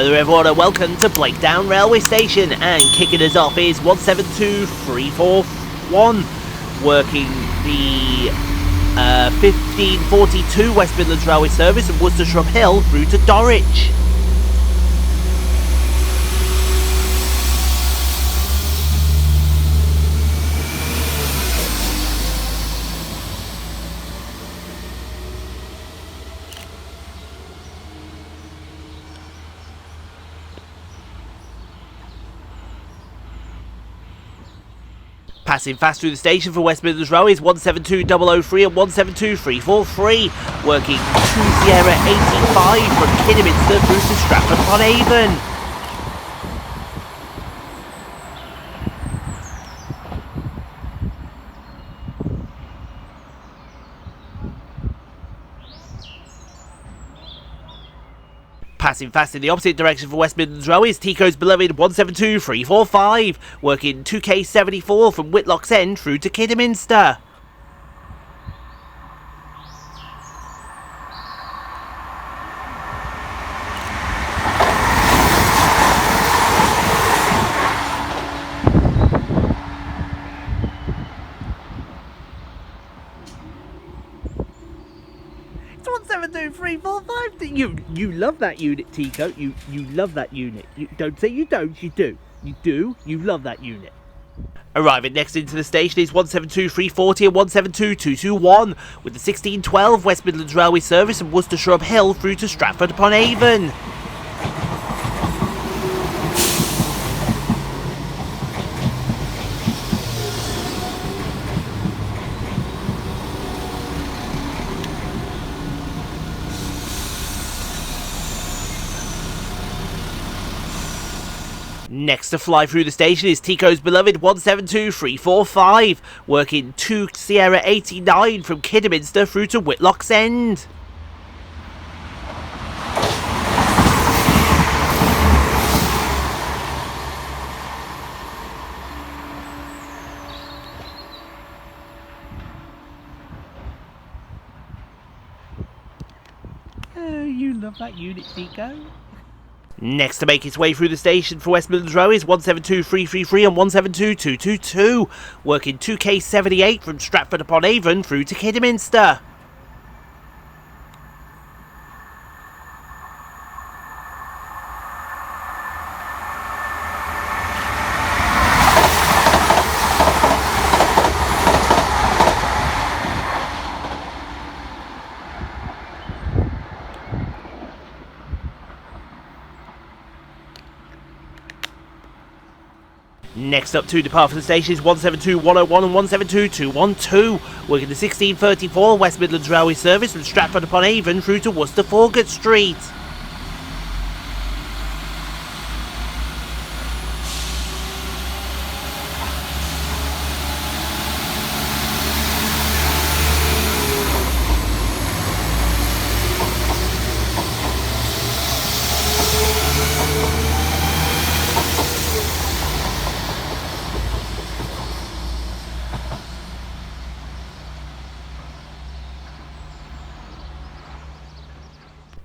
Hello there everyone and welcome to Blakedown Railway Station, and kicking us off is 172341, working the 1542 West Midlands Railway service from Worcestershire Hill through to Dorwich. Passing fast through the station for West Midlands Railway is 172003 and 172343, working 2 Sierra 85 from Kidderminster through to Stratford-upon-Avon. Passing fast in the opposite direction for West Midlands Railway is Tico's beloved 172345, working 2K74 from Whitlock's End through to Kidderminster. It's 172345. You love that unit, Tico. You love that unit. You don't say you don't. You do. You do. You love that unit. Arriving next into the station is 172340 and 172221, with the 1612 West Midlands Railway service from Worcestershire Hill through to Stratford-upon-Avon. Next to fly through the station is Tico's beloved 172345, working 2 Sierra 89 from Kidderminster through to Whitlock's End. Oh, you love that unit, Tico. Next to make its way through the station for West Midlands Railway is 172333 and 172222, working 2K78 from Stratford-upon-Avon through to Kidderminster. Next up to depart from the station is 172101 and 172212, working the 1634 West Midlands Railway service from Stratford-upon-Avon through to Worcester-Falgate Street.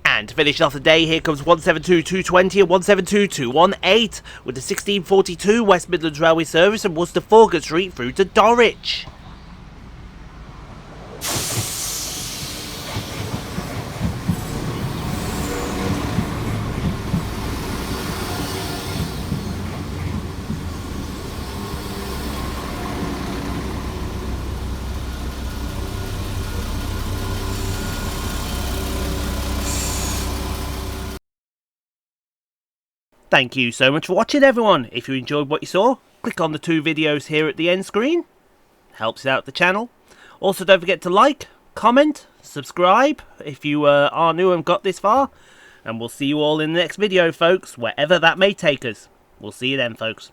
And to finish off the day, here comes 172220 and 172218, with the 1642 West Midlands Railway service from Worcester-Falgate Street through to Dorwich. Thank you so much for watching, everyone. If you enjoyed what you saw, click on the 2 videos here at the end screen. Helps out the channel. Also, don't forget to like, comment, subscribe if you are new and got this far. And we'll see you all in the next video, folks, wherever that may take us. We'll see you then, folks.